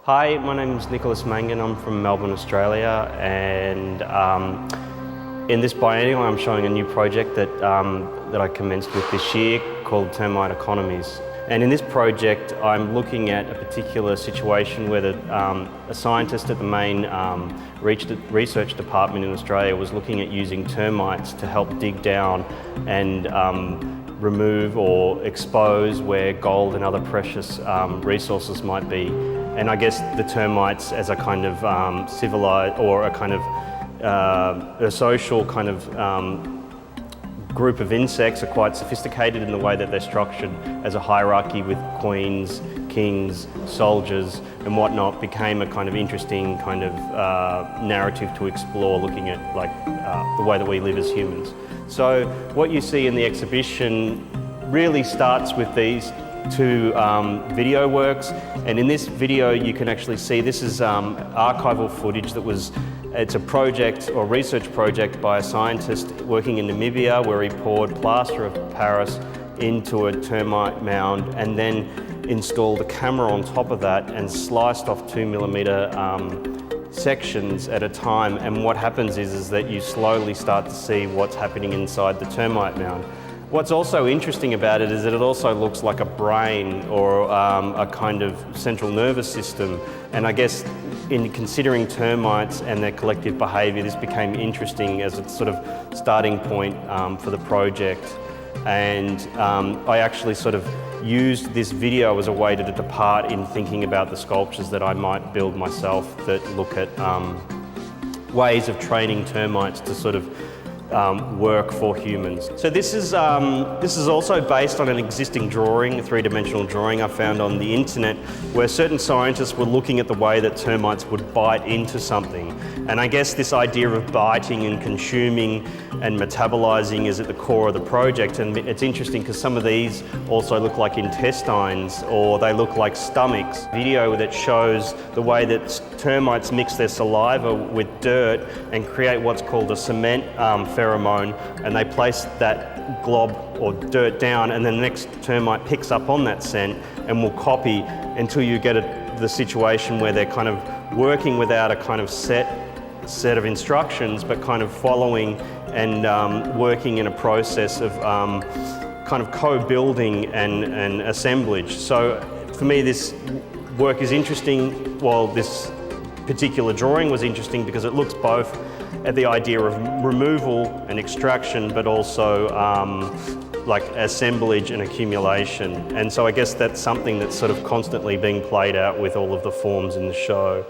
Hi, my name is Nicholas MANGAN. I'm from Melbourne, Australia, and in this biennial I'm showing a new project that I commenced with this year called Termite Economies. And in this project I'm looking at a particular situation where a scientist at the main research department in Australia was looking at using termites to help dig down and remove or expose where gold and other precious resources might be. And I guess the termites as a kind of civilized or a kind of a social kind of group of insects are quite sophisticated in the way that they're structured as a hierarchy with queens, kings, soldiers and whatnot, became a kind of interesting kind of narrative to explore, looking at like the way that we live as humans. So what you see in the exhibition really starts with these two video works, and in this video you can actually see this is archival footage that it's a project or research project by a scientist working in Namibia where he poured plaster of Paris into a termite mound and then installed a camera on top of that and sliced off 2mm sections at a time, and what happens is that you slowly start to see what's happening inside the termite mound. What's also interesting about it is that it also looks like a brain or a kind of central nervous system, and I guess in considering termites and their collective behaviour, this became interesting as a sort of starting point for the project. And I actually sort of used this video as a way to depart in thinking about the sculptures that I might build myself that look at ways of training termites to sort of work for humans. So this is also based on an existing drawing, a three-dimensional drawing I found on the internet, where certain scientists were looking at the way that termites would bite into something. And I guess this idea of biting and consuming and metabolizing is at the core of the project. And it's interesting because some of these also look like intestines or they look like stomachs. Video that shows the way that termites mix their saliva with dirt and create what's called a cement pheromone, and they place that glob or dirt down, and then the next termite picks up on that scent and will copy until you get the situation where they're kind of working without a kind of set of instructions, but kind of following and working in a process of kind of co-building and assemblage. So for me this work is interesting. Well, this particular drawing was interesting because it looks both at the idea of removal and extraction, but also like assemblage and accumulation. And so I guess that's something that's sort of constantly being played out with all of the forms in the show.